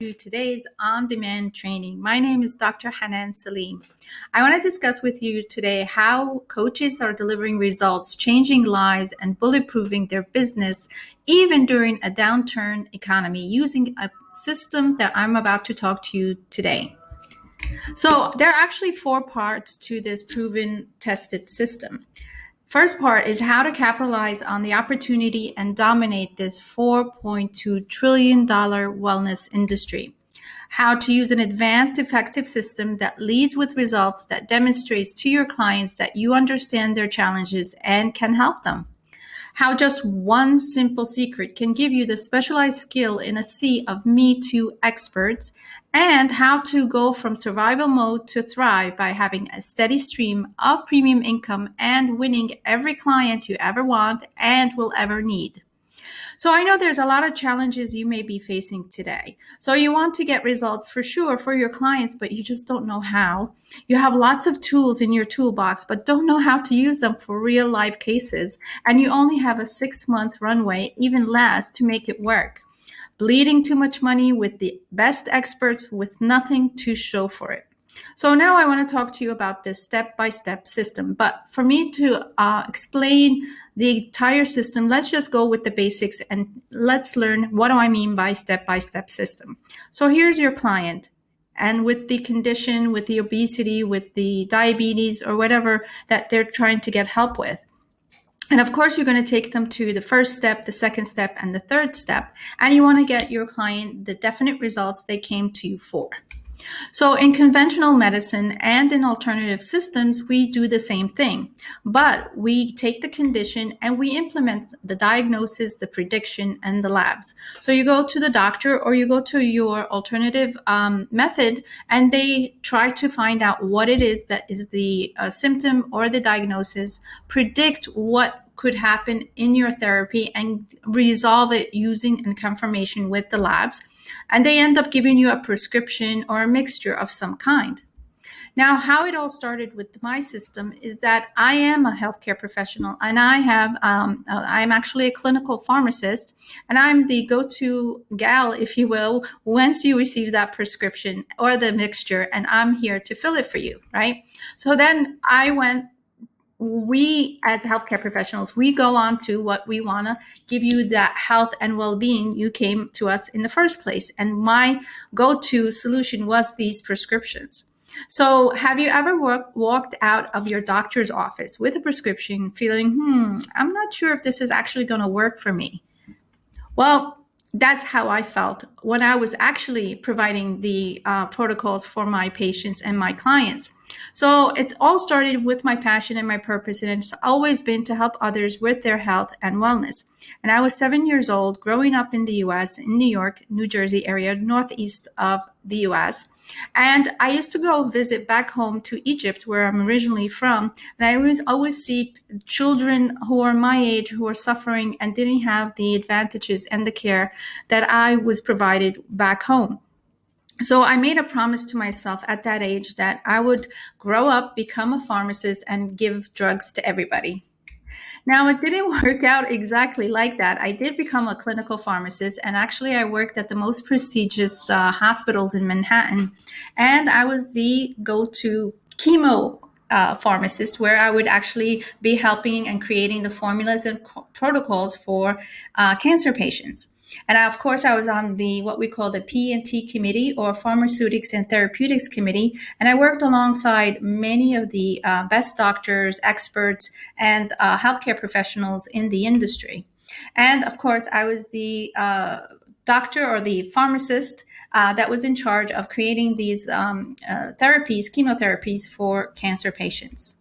to today's on-demand training. My name is Dr. Hanan Salim. I want to discuss with you today how coaches are delivering results, changing lives, and bulletproofing their business even during a downturn economy using a system that I'm about to talk to you today. So there are actually 4 parts to this proven, tested system. First part is how to capitalize on the opportunity and dominate this $4.2 trillion wellness industry. How to use an advanced, effective system that leads with results that demonstrates to your clients that you understand their challenges and can help them. How just one simple secret can give you the specialized skill in a sea of Me Too experts, and how to go from survival mode to thrive by having a steady stream of premium income and winning every client you ever want and will ever need. So I know there's a lot of challenges you may be facing today. So you want to get results for sure for your clients, but you just don't know how. You have lots of tools in your toolbox, but don't know how to use them for real life cases. And you only have a 6-month runway, even less, to make it work. Bleeding too much money with the best experts with nothing to show for it. So now I want to talk to you about this step-by-step system. But for me to explain the entire system, let's just go with the basics and let's learn what do I mean by step-by-step system. So here's your client, and with the condition, with the obesity, with the diabetes, or whatever that they're trying to get help with. And of course, you're going to take them to the first step, the second step, and the third step. And you want to get your client the definite results they came to you for. So in conventional medicine and in alternative systems, we do the same thing, but we take the condition and we implement the diagnosis, the prediction, and the labs. So you go to the doctor or you go to your alternative method, and they try to find out what it is that is the symptom or the diagnosis, predict what could happen in your therapy, and resolve it using and confirmation with the labs. And they end up giving you a prescription or a mixture of some kind. Now, how it all started with my system is that I am a healthcare professional, and I'm actually a clinical pharmacist, and I'm the go-to gal, if you will, once you receive that prescription or the mixture, and I'm here to fill it for you, right? So then we as healthcare professionals, we go on to what we want to give you, that health and well-being you came to us in the first place. And my go-to solution was these prescriptions. So have you ever walked out of your doctor's office with a prescription feeling, I'm not sure if this is actually going to work for me? Well, that's how I felt when I was actually providing the protocols for my patients and my clients. So it all started with my passion and my purpose, and it's always been to help others with their health and wellness. And I was 7 years old, growing up in the U.S., in New York, New Jersey area, northeast of the U.S. And I used to go visit back home to Egypt, where I'm originally from. And I always see children who are my age who are suffering and didn't have the advantages and the care that I was provided back home. So I made a promise to myself at that age that I would grow up, become a pharmacist, and give drugs to everybody. Now, it didn't work out exactly like that. I did become a clinical pharmacist, and actually I worked at the most prestigious hospitals in Manhattan, and I was the go-to chemo pharmacist, where I would actually be helping and creating the formulas and protocols for cancer patients. And of course, I was on what we call the P&T committee, or Pharmaceutics and Therapeutics Committee. And I worked alongside many of the best doctors, experts, and healthcare professionals in the industry. And of course, I was the doctor or the pharmacist that was in charge of creating these chemotherapies for cancer patients.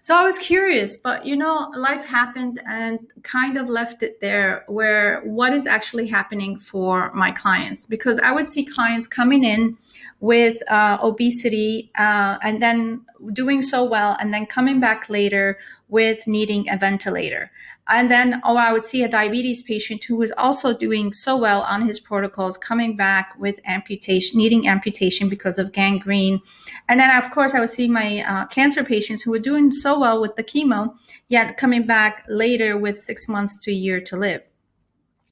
So I was curious, but life happened and kind of left it there, where what is actually happening for my clients? Because I would see clients coming in with obesity and then doing so well, and then coming back later with needing a ventilator. And then, I would see a diabetes patient who was also doing so well on his protocols, coming back with amputation, needing amputation because of gangrene. And then, of course, I would see my cancer patients who were doing so well with the chemo, yet coming back later with 6 months to a year to live.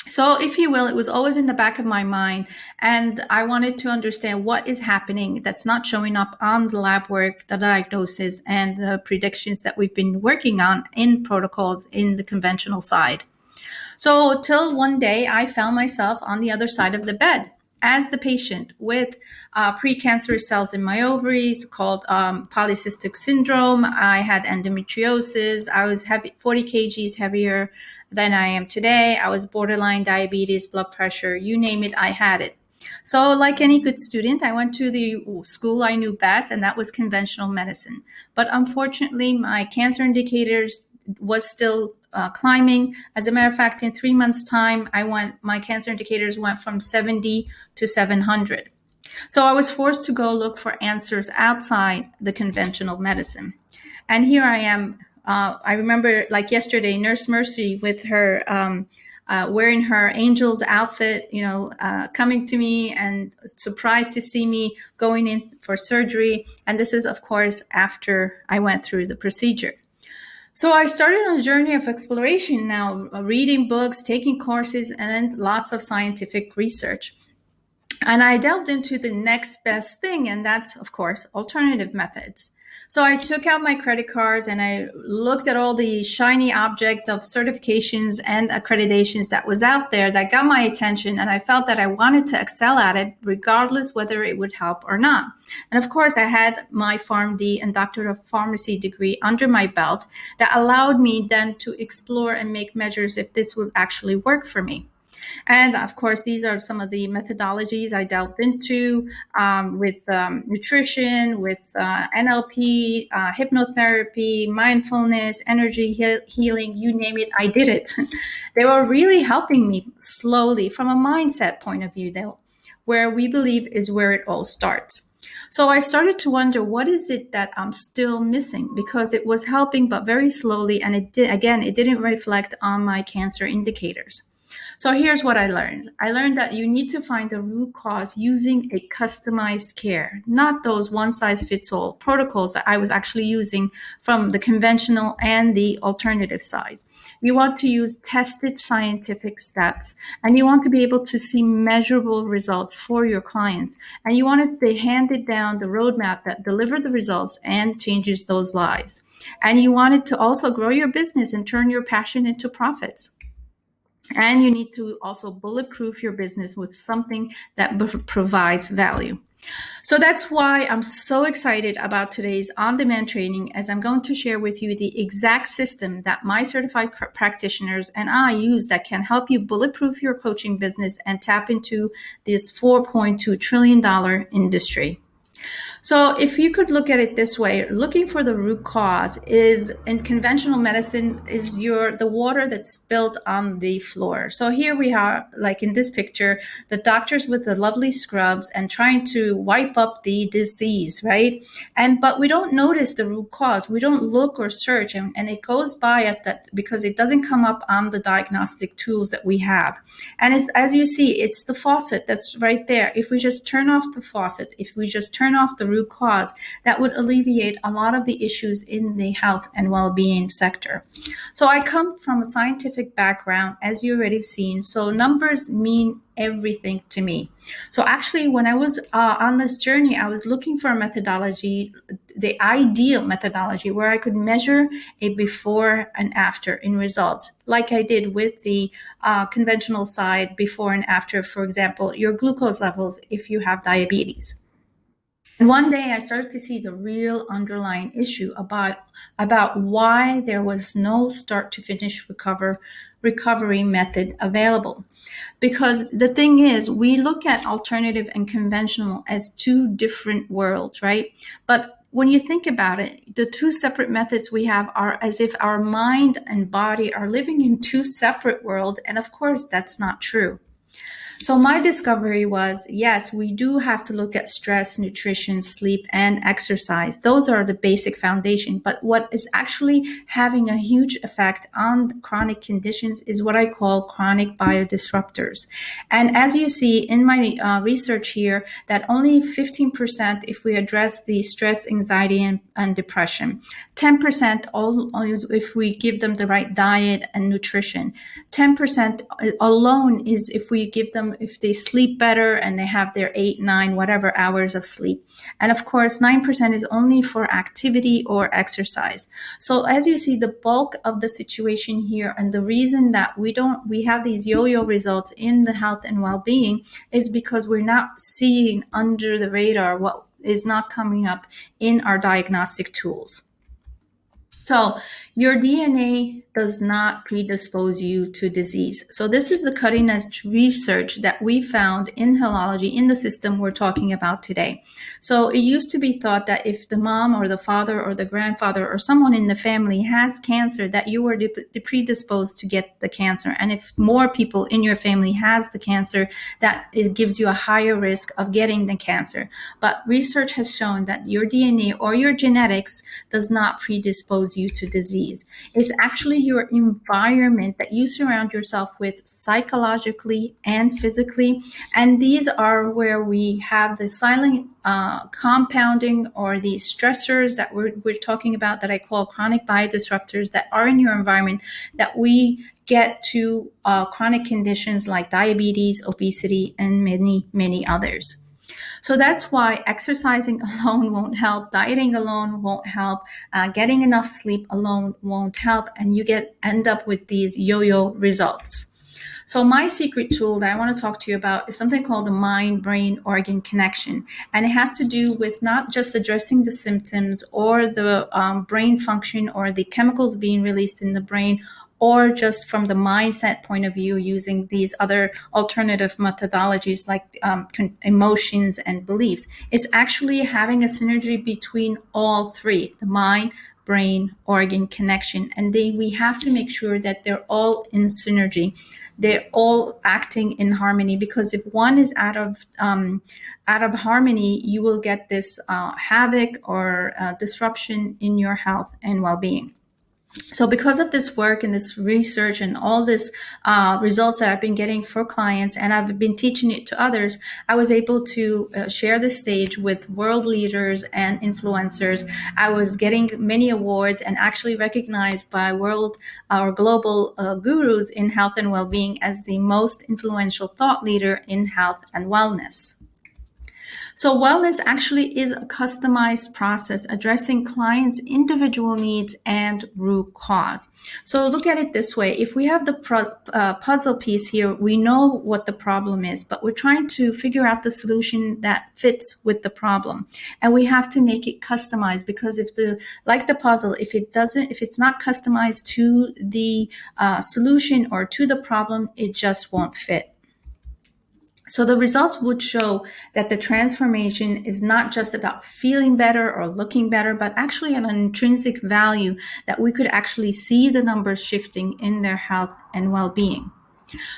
So, if you will, it was always in the back of my mind, and I wanted to understand what is happening that's not showing up on the lab work, the diagnosis, and the predictions that we've been working on in protocols in the conventional side. So, till one day I found myself on the other side of the bed as the patient with precancerous cells in my ovaries called polycystic syndrome. I had endometriosis. I was 40 kgs heavier than I am today. I was borderline diabetes, blood pressure, you name it, I had it. So, like any good student, I went to the school I knew best, and that was conventional medicine. But unfortunately, my cancer indicators was still climbing. As a matter of fact, in 3 months' time, my cancer indicators went from 70 to 700. So I was forced to go look for answers outside the conventional medicine. And here I am. I remember, like yesterday, Nurse Mercy with her wearing her angel's outfit, coming to me and surprised to see me going in for surgery. And this is, of course, after I went through the procedure. So I started on a journey of exploration now, reading books, taking courses, and lots of scientific research. And I delved into the next best thing, and that's, of course, alternative methods. So I took out my credit cards and I looked at all the shiny object of certifications and accreditations that was out there that got my attention. And I felt that I wanted to excel at it, regardless whether it would help or not. And of course, I had my PharmD and Doctor of Pharmacy degree under my belt that allowed me then to explore and make measures if this would actually work for me. And of course, these are some of the methodologies I delved into with nutrition, with NLP, hypnotherapy, mindfulness, energy healing, you name it, I did it. They were really helping me slowly from a mindset point of view, though, where we believe is where it all starts. So I started to wonder, what is it that I'm still missing? Because it was helping, but very slowly. And it didn't reflect on my cancer indicators. So here's what I learned. I learned that you need to find the root cause using a customized care, not those one-size-fits-all protocols that I was actually using from the conventional and the alternative side. You want to use tested scientific steps, and you want to be able to see measurable results for your clients. And you want to hand it down the roadmap that deliver the results and changes those lives. And you want it to also grow your business and turn your passion into profits. And you need to also bulletproof your business with something that provides value. So that's why I'm so excited about today's on-demand training, as I'm going to share with you the exact system that my certified practitioners and I use that can help you bulletproof your coaching business and tap into this $4.2 trillion industry. So if you could look at it this way, looking for the root cause is, in conventional medicine, is the water that's spilled on the floor. So here we are, like in this picture, the doctors with the lovely scrubs and trying to wipe up the disease, right? But we don't notice the root cause. We don't look or search, and it goes by us that because it doesn't come up on the diagnostic tools that we have. And it's, as you see, it's the faucet that's right there. If we just turn off the faucet, if we just turn off the root cause, that would alleviate a lot of the issues in the health and well-being sector. So I come from a scientific background, as you already have seen. So numbers mean everything to me. So actually, when I was on this journey, I was looking for a methodology, the ideal methodology, where I could measure a before and after in results, like I did with the conventional side, before and after, for example, your glucose levels if you have diabetes. And one day I started to see the real underlying issue about why there was no start to finish recovery method available. Because the thing is, we look at alternative and conventional as two different worlds, right? But when you think about it, the two separate methods we have are as if our mind and body are living in two separate worlds. And of course, that's not true. So my discovery was, yes, we do have to look at stress, nutrition, sleep, and exercise. Those are the basic foundation. But what is actually having a huge effect on chronic conditions is what I call chronic biodisruptors. And as you see in my research here, that only 15% if we address the stress, anxiety, and depression, 10% all if we give them the right diet and nutrition, 10% alone is if we give them, if they sleep better and they have their 8, 9, whatever hours of sleep. And of course, 9% is only for activity or exercise. So as you see, the bulk of the situation here and the reason that we have these yo-yo results in the health and well-being is because we're not seeing under the radar what is not coming up in our diagnostic tools. So your DNA does not predispose you to disease. So this is the cutting edge research that we found in Healology in the system we're talking about today. So it used to be thought that if the mom or the father or the grandfather or someone in the family has cancer, that you were predisposed to get the cancer. And if more people in your family has the cancer, that it gives you a higher risk of getting the cancer. But research has shown that your DNA or your genetics does not predispose you to disease. It's actually your environment that you surround yourself with psychologically and physically. And these are where we have the silent compounding or the stressors that we're talking about that I call chronic biodisruptors that are in your environment that we get to chronic conditions like diabetes, obesity, and many, many others. So that's why exercising alone won't help, dieting alone won't help, getting enough sleep alone won't help, and you end up with these yo-yo results. So my secret tool that I want to talk to you about is something called the mind-brain-organ connection. And it has to do with not just addressing the symptoms or the brain function or the chemicals being released in the brain, or just from the mindset point of view using these other alternative methodologies like emotions and beliefs. It's actually having a synergy between all three, the mind, brain, organ connection. And we have to make sure that they're all in synergy. They're all acting in harmony, because if one is out of harmony, you will get this havoc or disruption in your health and well-being. So because of this work and this research and all this results that I've been getting for clients, and I've been teaching it to others, I was able to share the stage with world leaders and influencers. I was getting many awards and actually recognized by world or global gurus in health and well-being as the most influential thought leader in health and wellness. So wellness actually is a customized process addressing clients' individual needs and root cause. So look at it this way. If we have the puzzle piece here, we know what the problem is, but we're trying to figure out the solution that fits with the problem. And we have to make it customized, because like the puzzle, if it's not customized to the solution or to the problem, it just won't fit. So the results would show that the transformation is not just about feeling better or looking better, but actually an intrinsic value that we could actually see the numbers shifting in their health and well-being.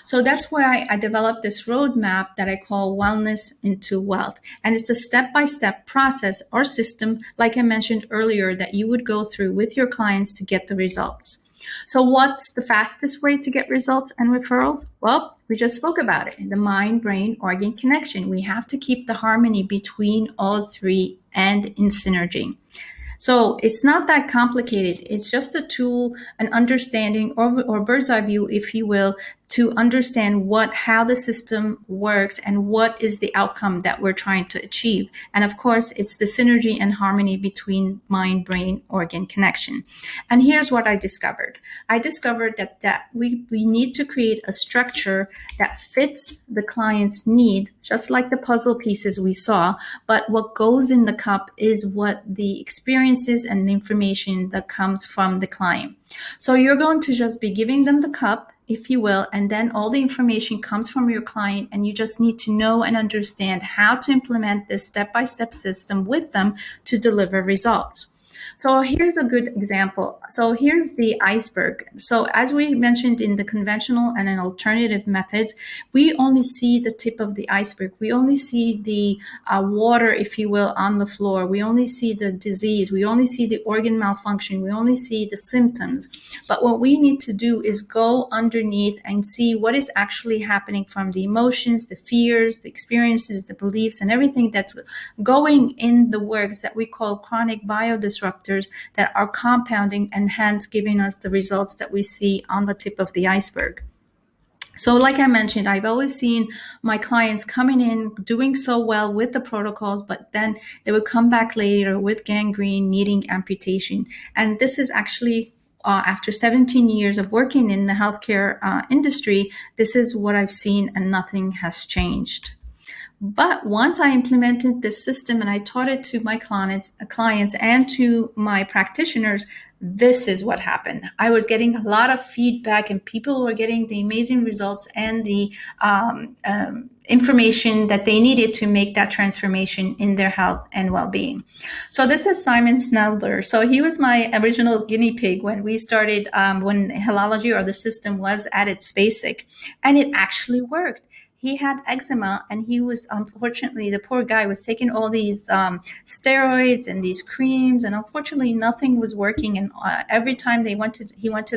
So that's why I developed this roadmap that I call Wellness into Wealth. And it's a step-by-step process or system, like I mentioned earlier, that you would go through with your clients to get the results. So what's the fastest way to get results and referrals? Well, we just spoke about it, the mind-brain-organ connection. We have to keep the harmony between all three and in synergy. So it's not that complicated. It's just a tool, an understanding, or bird's eye view, if you will, to understand how the system works and what is the outcome that we're trying to achieve. And of course, it's the synergy and harmony between mind, brain, organ connection. And here's what I discovered. I discovered that we need to create a structure that fits the client's need, just like the puzzle pieces we saw. But what goes in the cup is what the experiences and the information that comes from the client. So you're going to just be giving them the cup, if you will, and then all the information comes from your client, and you just need to know and understand how to implement this step-by-step system with them to deliver results. So here's a good example. So here's the iceberg. So as we mentioned in the conventional and in alternative methods, we only see the tip of the iceberg. We only see the water, if you will, on the floor. We only see the disease. We only see the organ malfunction. We only see the symptoms. But what we need to do is go underneath and see what is actually happening from the emotions, the fears, the experiences, the beliefs, and everything that's going in the works that we call chronic biodisruptors that are compounding and hence giving us the results that we see on the tip of the iceberg. So like I mentioned, I've always seen my clients coming in doing so well with the protocols, but then they would come back later with gangrene, needing amputation. And this is actually after 17 years of working in the healthcare industry, this is what I've seen, and nothing has changed. But once I implemented this system and I taught it to my clients and to my practitioners, this is what happened. I was getting a lot of feedback, and people were getting the amazing results and the information that they needed to make that transformation in their health and well-being. So this is Simon Snelder. So he was my original guinea pig when we started, when Healology, or the system, was at its basic, and it actually worked. He had eczema, and he was, unfortunately, the poor guy was taking all these steroids and these creams, and unfortunately nothing was working. And every time he went to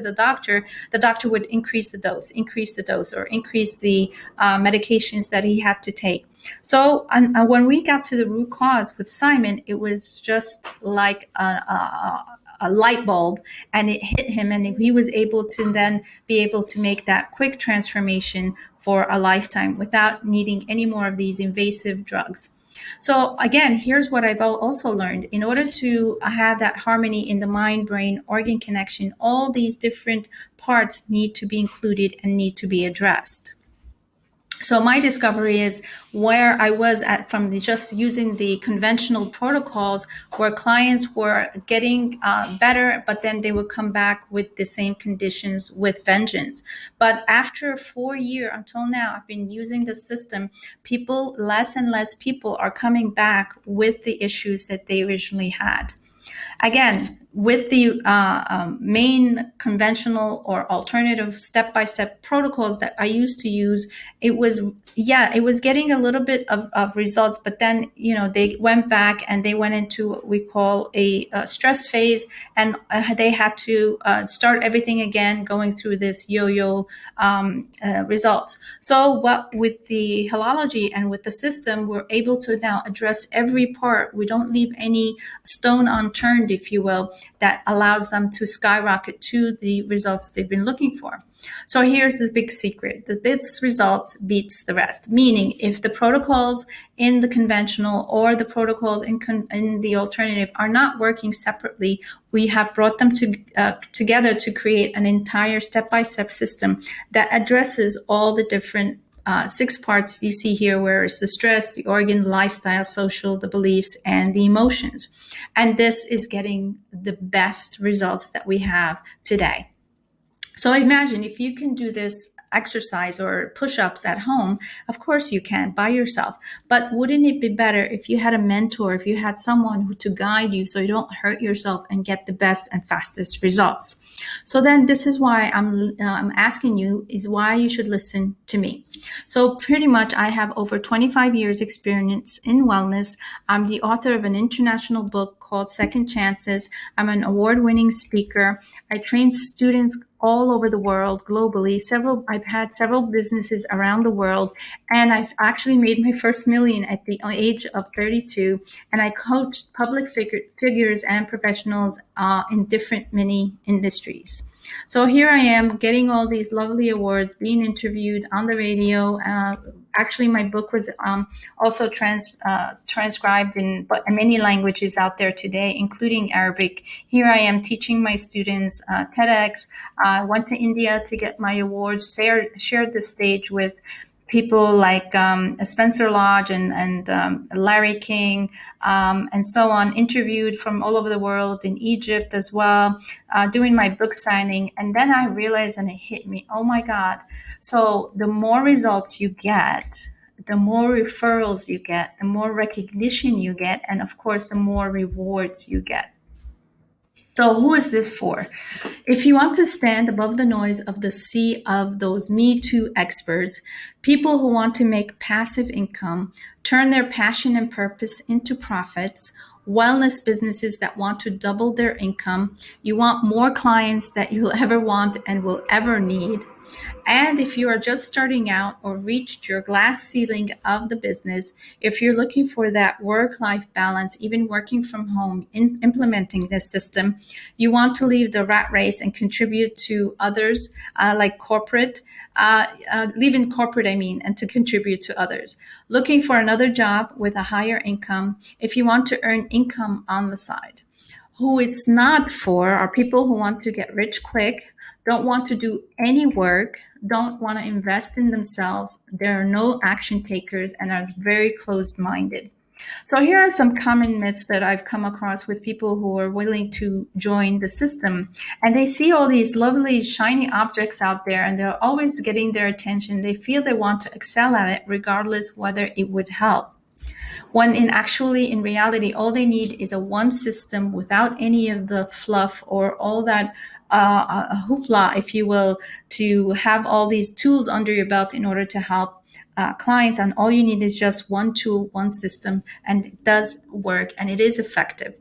the doctor would increase the dose, or increase the medications that he had to take. So when we got to the root cause with Simon, it was just like a light bulb, and it hit him, and he was able to then be able to make that quick transformation for a lifetime without needing any more of these invasive drugs. So again, here's what I've also learned. In order to have that harmony in the mind-brain organ connection, all these different parts need to be included and need to be addressed. So my discovery is where I was at from just using the conventional protocols, where clients were getting better, but then they would come back with the same conditions with vengeance. But after 4 years until now, I've been using the system. Less and less people are coming back with the issues that they originally had. Again, with the main conventional or alternative step-by-step protocols that I used to use, it was getting a little bit of results, but then, they went back and they went into what we call a stress phase, and they had to start everything again, going through this yo-yo results. So what with the Healology and with the system, we're able to now address every part. We don't leave any stone unturned, if you will, that allows them to skyrocket to the results they've been looking for. So here's the big secret. The best results beats the rest. Meaning, if the protocols in the conventional or the protocols in the alternative are not working separately, we have brought them together to create an entire step-by-step system that addresses all the different 6 parts you see here, where it's the stress, the organ, lifestyle, social, the beliefs, and the emotions. And this is getting the best results that we have today. So imagine if you can do this exercise or push-ups at home. Of course you can by yourself, but wouldn't it be better if you had a mentor, if you had someone to guide you so you don't hurt yourself and get the best and fastest results? So then this is why I'm asking you, is why you should listen to me. So pretty much I have over 25 years experience in wellness. I'm the author of an international book called Second Chances. I'm an award-winning speaker. I train students all over the world, globally. I've had several businesses around the world, and I've actually made my first million at the age of 32. And I coach public figures and professionals in different many industries. So here I am getting all these lovely awards, being interviewed on the radio. Actually, my book was also transcribed in many languages out there today, including Arabic. Here I am teaching my students TEDx. I went to India to get my awards, shared the stage with people like Spencer Lodge and Larry King, and so on, interviewed from all over the world, in Egypt as well, doing my book signing. And then I realized, and it hit me, oh my God. So the more results you get, the more referrals you get, the more recognition you get, and of course, the more rewards you get. So, who is this for? If you want to stand above the noise of the sea of those Me Too experts, people who want to make passive income, turn their passion and purpose into profits, wellness businesses that want to double their income, you want more clients that you'll ever want and will ever need, and if you are just starting out or reached your glass ceiling of the business, if you're looking for that work life balance, even working from home, implementing this system, you want to leave the rat race and contribute to others, like corporate, leave in corporate, I mean, and to contribute to others. Looking for another job with a higher income, if you want to earn income on the side. Who it's not for are people who want to get rich quick, don't want to do any work, don't want to invest in themselves. There are no action takers and are very closed minded. So, here are some common myths that I've come across with people who are willing to join the system. And they see all these lovely, shiny objects out there, and they're always getting their attention. They feel they want to excel at it, regardless whether it would help. When in reality, all they need is a one system without any of the fluff or all that hoopla, if you will, to have all these tools under your belt in order to help clients. And all you need is just one tool, one system, and it does work and it is effective.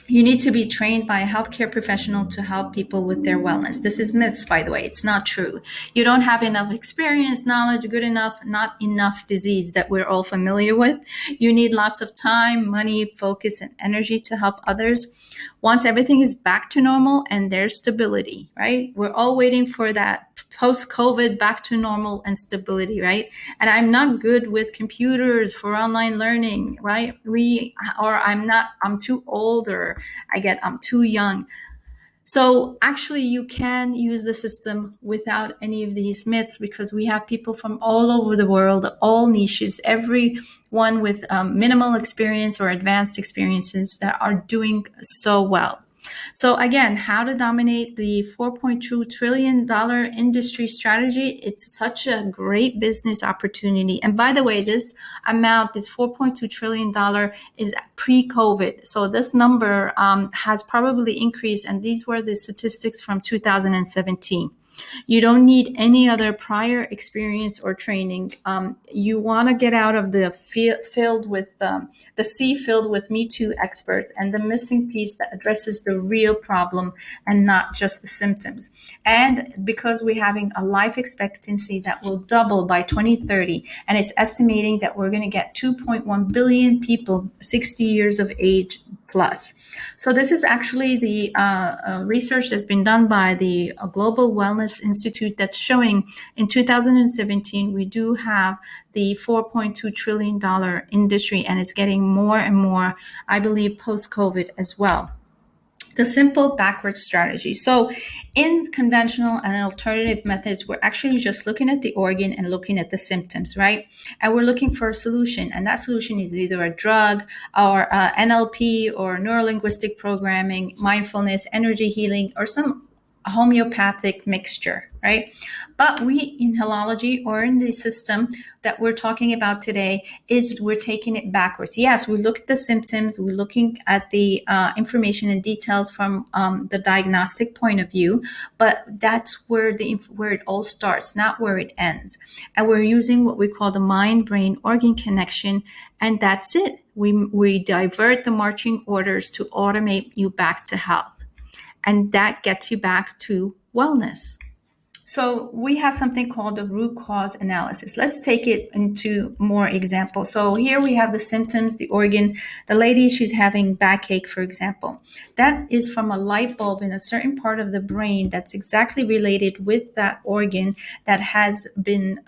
You need to be trained by a healthcare professional to help people with their wellness. This is myths, by the way. It's not true. You don't have enough experience, knowledge, good enough, not enough disease that we're all familiar with. You need lots of time, money, focus, and energy to help others. Once everything is back to normal and there's stability, right? We're all waiting for that post-COVID back to normal and stability, right? And I'm not good with computers for online learning, right? I'm too old, or I'm too young. So actually, you can use the system without any of these myths, because we have people from all over the world, all niches, everyone with minimal experience or advanced experiences that are doing so well. So again, how to dominate the $4.2 trillion industry strategy. It's such a great business opportunity. And by the way, this amount, this $4.2 trillion is pre-COVID. So this number has probably increased. And these were the statistics from 2017. You don't need any other prior experience or training. You want to get out of the sea filled with Me Too experts and the missing piece that addresses the real problem and not just the symptoms. And because we're having a life expectancy that will double by 2030, and it's estimating that we're going to get 2.1 billion people 60 years of age plus. So this is actually the research that's been done by the Global Wellness Institute that's showing in 2017 we do have the $4.2 trillion industry, and it's getting more and more, I believe, post-COVID as well. The simple backward strategy. So in conventional and alternative methods, we're actually just looking at the organ and looking at the symptoms, right? And we're looking for a solution. And that solution is either a drug or NLP or neurolinguistic programming, mindfulness, energy healing, or some homeopathic mixture, right? But we in Healology, or in the system that we're talking about today, is we're taking it backwards. Yes, we look at the symptoms, we're looking at the information and details from the diagnostic point of view, but that's where it all starts, not where it ends. And we're using what we call the mind-brain organ connection, and that's it. We divert the marching orders to automate you back to health. And that gets you back to wellness. So we have something called the root cause analysis. Let's take it into more examples. So here we have the symptoms, the organ. The lady, she's having backache, for example. That is from a light bulb in a certain part of the brain that's exactly related with that organ that has been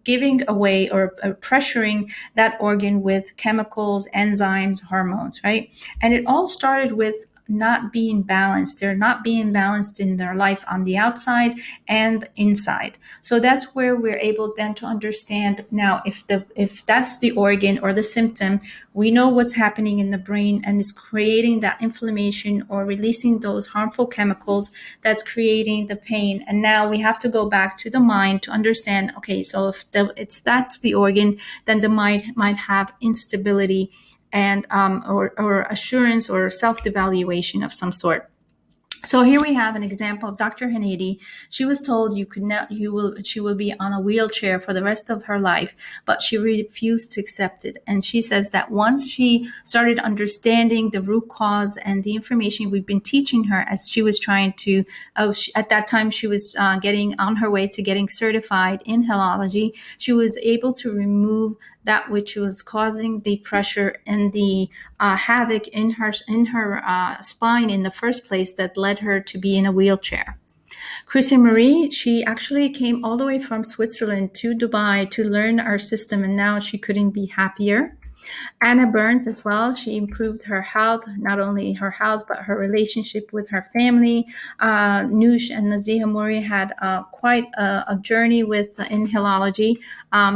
giving away or pressuring that organ with chemicals, enzymes, hormones, right? And it all started with not being balanced. They're not being balanced in their life on the outside and inside. So that's where we're able then to understand now if that's the organ or the symptom, we know what's happening in the brain and is creating that inflammation or releasing those harmful chemicals that's creating the pain. And now we have to go back to the mind to understand, okay, so if that's the organ, then the mind might have instability and or assurance or self-devaluation of some sort. So here we have an example of Dr. Hanady. She was told you could not, you will, she will be on a wheelchair for the rest of her life, but she refused to accept it. And she says that once she started understanding the root cause and the information we've been teaching her as she was trying to, at that time she was getting on her way to getting certified in Healology, she was able to remove that which was causing the pressure and the havoc in her spine in the first place that led her to be in a wheelchair. Chrissy Marie, she actually came all the way from Switzerland to Dubai to learn our system, and now she couldn't be happier. Anna Burns as well. She improved her health, not only her health, but her relationship with her family. Noosh and Naziha Mori had quite a journey with in Healology.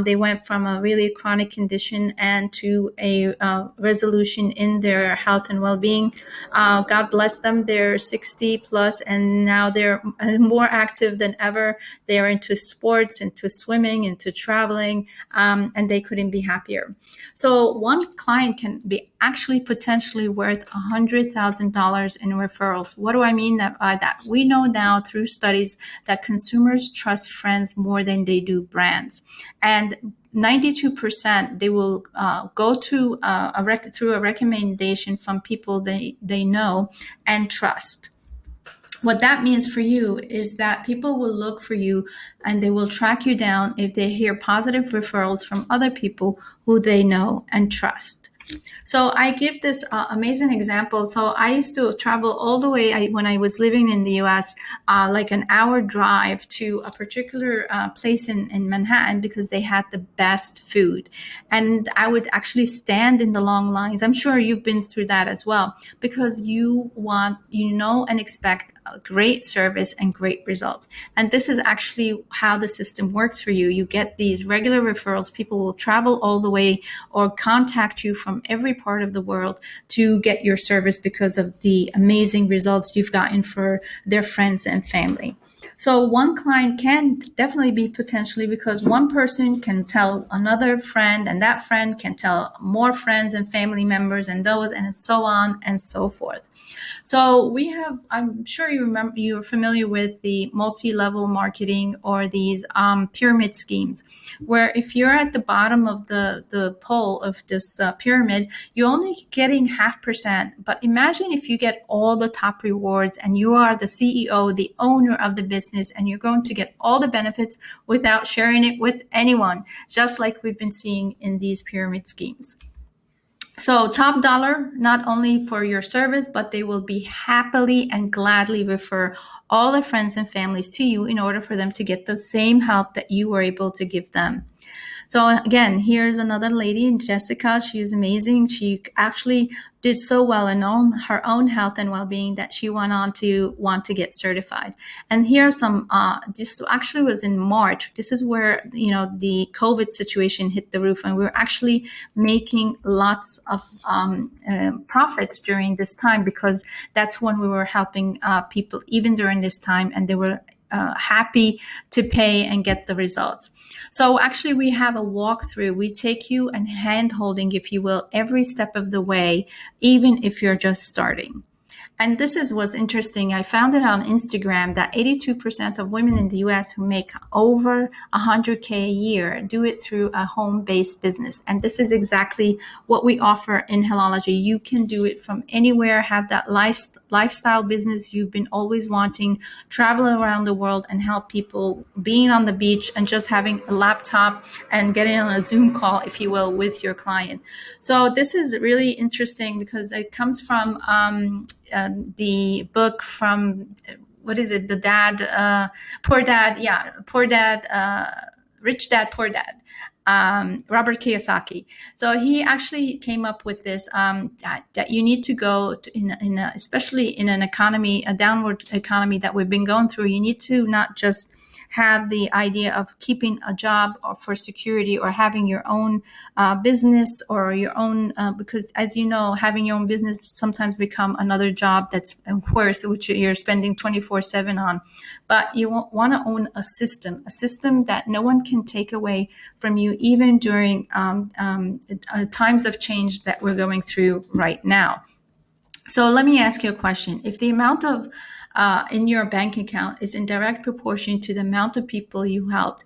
They went from a really chronic condition and to a resolution in their health and well-being. God bless them. They're 60 plus, and now they're more active than ever. They're into sports, into swimming, into traveling, and they couldn't be happier. So one client can be actually potentially worth $100,000 in referrals. What do I mean by that? We know now through studies that consumers trust friends more than they do brands. And 92% they will go to through a recommendation from people they know and trust. What that means for you is that people will look for you and they will track you down if they hear positive referrals from other people who they know and trust. So I give this amazing example. So I used to travel all the way when I was living in the US, like an hour drive to a particular place in Manhattan because they had the best food. And I would actually stand in the long lines. I'm sure you've been through that as well, because you know and expect a great service and great results. And this is actually how the system works for you. You get these regular referrals. People will travel all the way or contact you from every part of the world to get your service because of the amazing results you've gotten for their friends and family. So one client can definitely be potentially, because one person can tell another friend, and that friend can tell more friends and family members and those, and so on and so forth. So we have, I'm sure you're familiar with the multi-level marketing or these pyramid schemes, where if you're at the bottom of the pole of this pyramid, you're only getting 0.5%. But imagine if you get all the top rewards and you are the CEO, the owner of the business, and you're going to get all the benefits without sharing it with anyone, just like we've been seeing in these pyramid schemes. So top dollar, not only for your service, but they will be happily and gladly refer all their friends and families to you in order for them to get the same help that you were able to give them. So again, here's another lady, Jessica. She is amazing. She actually did so well in her own health and well-being that she went on to want to get certified. And here are some, this actually was in March. This is where, the COVID situation hit the roof, and we were actually making lots of profits during this time, because that's when we were helping people even during this time, and they were happy to pay and get the results. So actually we have a walkthrough. We take you and hand holding, if you will, every step of the way, even if you're just starting. And this was interesting. I found it on Instagram that 82% of women in the US who make over 100K a year do it through a home-based business. And this is exactly what we offer in Healology. You can do it from anywhere, have that lifestyle business you've been always wanting, travel around the world and help people, being on the beach and just having a laptop and getting on a Zoom call, if you will, with your client. So this is really interesting because it comes from the book from, what is it? The Dad, Poor Dad. Yeah. Poor Dad, Rich Dad, Poor Dad. Robert Kiyosaki. So he actually came up with this, that you need to go to especially in an economy, a downward economy that we've been going through, you need to not just have the idea of keeping a job or for security or having your own business or your own, because as you know, having your own business sometimes become another job that's worse, which you're spending 24/7 on. But you want to own a system that no one can take away from you, even during times of change that we're going through right now. So let me ask you a question. If the amount of in your bank account is in direct proportion to the amount of people you helped.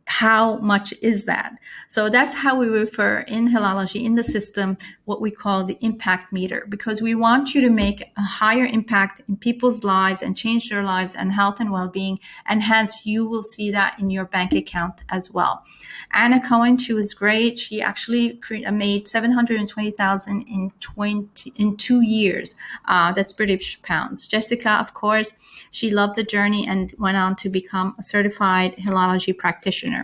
How much is that? So that's how we refer in Healology, in the system, what we call the impact meter, because we want you to make a higher impact in people's lives and change their lives and health and well-being, and hence you will see that in your bank account as well. Anna Cohen, she was great. She actually made 720,000 in 2 years. That's British pounds. Jessica, of course, she loved the journey and went on to become a certified Healology practitioner.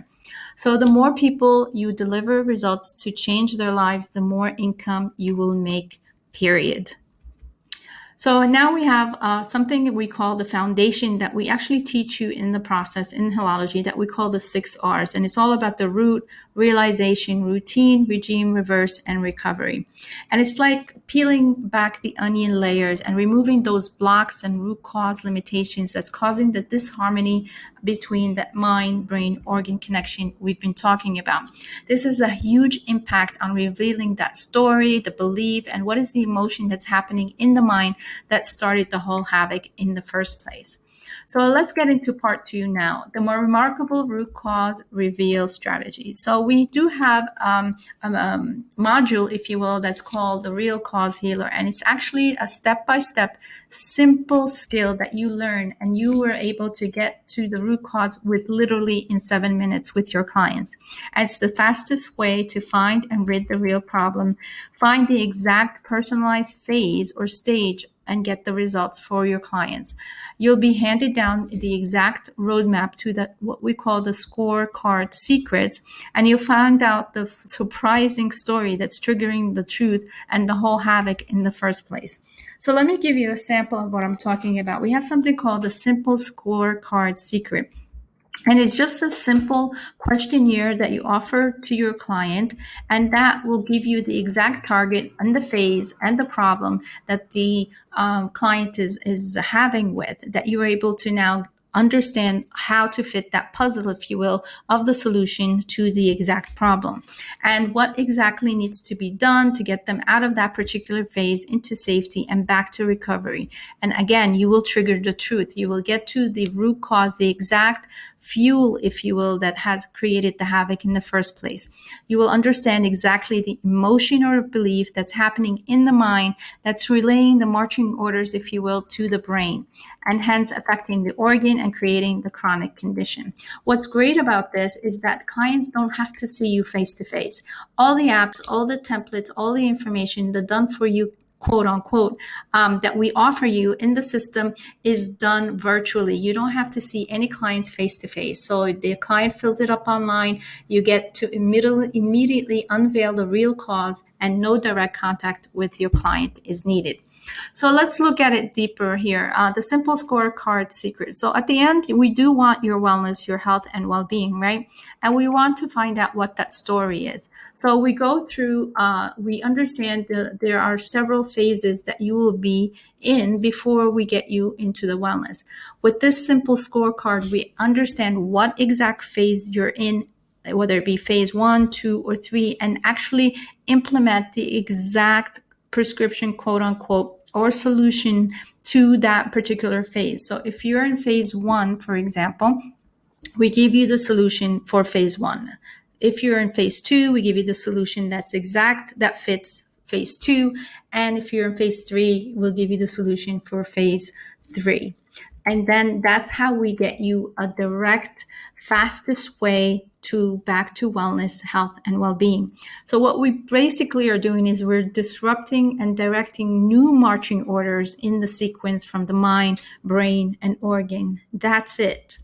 So the more people you deliver results to change their lives, the more income you will make, period. So now we have something we call the foundation that we actually teach you in the process in Healology that we call the 6 R's. And it's all about the root, realization, routine, regime, reverse, and recovery. And it's like peeling back the onion layers and removing those blocks and root cause limitations that's causing the disharmony between that mind, brain, organ connection we've been talking about. This is a huge impact on revealing that story, the belief, and what is the emotion that's happening in the mind that started the whole havoc in the first place. So let's get into part 2 now, the more remarkable root cause reveal strategy. So we do have a module, if you will, that's called the Real Cause Healer. And it's actually a step-by-step simple skill that you learn, and you were able to get to the root cause with literally in 7 minutes with your clients. And it's the fastest way to find and rid the real problem, find the exact personalized phase or stage, and get the results for your clients. You'll be handed down the exact roadmap to what we call the scorecard secrets, and you'll find out the surprising story that's triggering the truth and the whole havoc in the first place. So let me give you a sample of what I'm talking about. We have something called the simple scorecard secret. And it's just a simple questionnaire that you offer to your client, and that will give you the exact target and the phase and the problem that the client is having with, that you're able to now understand how to fit that puzzle, if you will, of the solution to the exact problem and what exactly needs to be done to get them out of that particular phase into safety and back to recovery. And again, you will trigger the truth. You will get to the root cause, the exact fuel, if you will, that has created the havoc in the first place. You will understand exactly the emotion or belief that's happening in the mind that's relaying the marching orders, if you will, to the brain, and hence affecting the organ and creating the chronic condition. What's great about this is that clients don't have to see you face to face. All the apps, all the templates, all the information, the done for you, quote unquote, that we offer you in the system is done virtually. You don't have to see any clients face to face. So the client fills it up online. You get to immediately unveil the real cause, and no direct contact with your client is needed. So let's look at it deeper here. The simple scorecard secret. So at the end, we do want your wellness, your health, and well-being, right? And we want to find out what that story is. So we go through, we understand there are several phases that you will be in before we get you into the wellness. With this simple scorecard, we understand what exact phase you're in, whether it be phase 1, 2, or 3, and actually implement the exact prescription, quote unquote, or solution to that particular phase. So if you're in phase 1, for example, we give you the solution for phase 1. If you're in phase 2, we give you the solution that's exact, that fits phase 2. And if you're in phase 3, we'll give you the solution for phase 3. And then that's how we get you a direct, fastest way to back to wellness, health, and well-being. So what we basically are doing is we're disrupting and directing new marching orders in the sequence from the mind, brain, and organ. That's it.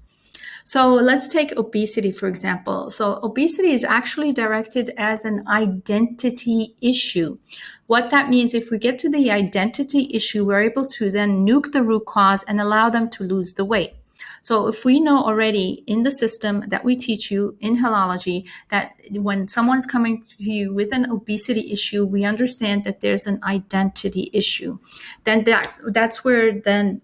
So let's take obesity, for example. So obesity is actually directed as an identity issue. What that means, if we get to the identity issue, we're able to then nuke the root cause and allow them to lose the weight. So if we know already in the system that we teach you in Healology that when someone's coming to you with an obesity issue, we understand that there's an identity issue. Then that's where then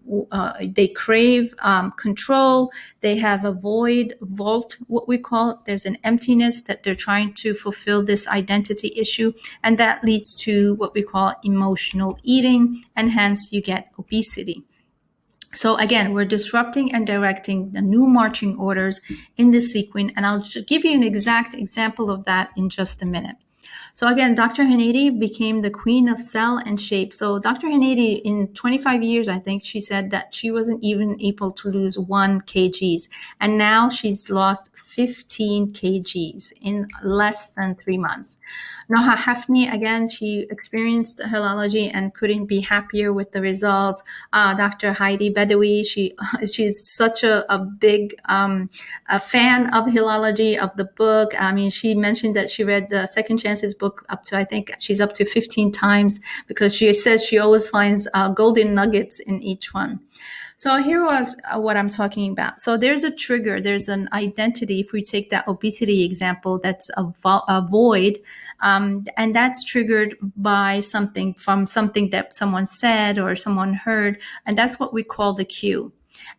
they crave control. They have a void, vault, what we call it. There's an emptiness that they're trying to fulfill this identity issue. And that leads to what we call emotional eating. And hence you get obesity. So again, we're disrupting and directing the new marching orders in this sequence, and I'll just give you an exact example of that in just a minute. So again, Dr. Hanady became the queen of cell and shape. So Dr. Hanady, in 25 years, I think she said that she wasn't even able to lose 1 kgs. And now she's lost 15 kgs in less than 3 months. Noha Hafni, again, she experienced Healology and couldn't be happier with the results. Dr. Heidi Bedawi, she's such a big a fan of Healology, of the book. I mean, she mentioned that she read the Second Chances book up to, I think she's up to 15 times, because she says she always finds golden nuggets in each one. So here was what I'm talking about. So there's a trigger, there's an identity. If we take that obesity example, that's a void, and that's triggered by something that someone said or someone heard, and that's what we call the cue.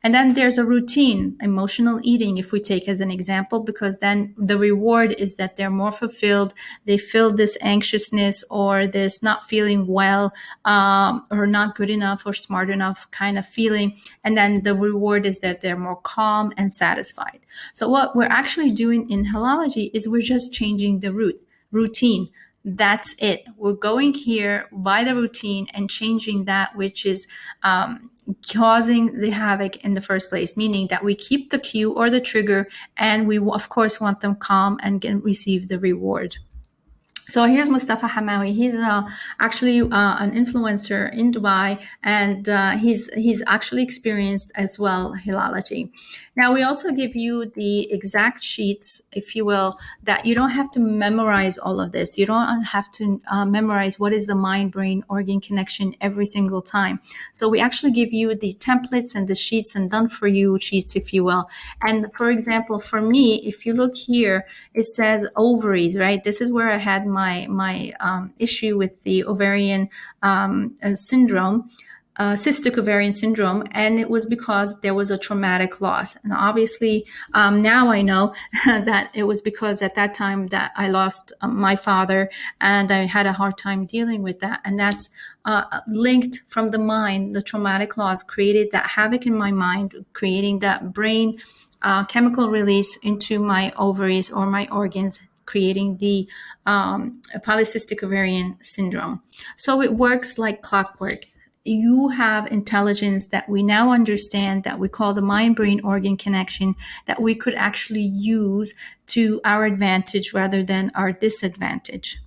And then there's a routine, emotional eating, if we take as an example, because then the reward is that they're more fulfilled. They feel this anxiousness or this not feeling well, or not good enough or smart enough kind of feeling. And then the reward is that they're more calm and satisfied. So what we're actually doing in Healology is we're just changing the routine. That's it. We're going here by the routine and changing that which is causing the havoc in the first place, meaning that we keep the cue or the trigger, and we of course want them calm and receive the reward. So here's Mustafa Hamawi. He's actually an influencer in Dubai, and he's actually experienced as well Healology. Now we also give you the exact sheets, if you will, that you don't have to memorize all of this. You don't have to memorize what is the mind-brain organ connection every single time. So we actually give you the templates and the sheets and done-for-you sheets, if you will. And for example, for me, if you look here, it says ovaries, right? This is where I had my issue with the ovarian syndrome. Cystic ovarian syndrome, and it was because there was a traumatic loss. And obviously, now I know that it was because at that time that I lost my father, and I had a hard time dealing with that. And that's linked from the mind. The traumatic loss created that havoc in my mind, creating that brain chemical release into my ovaries or my organs, creating the polycystic ovarian syndrome. So it works like clockwork. You have intelligence that we now understand, that we call the mind-brain organ connection, that we could actually use to our advantage rather than our disadvantage.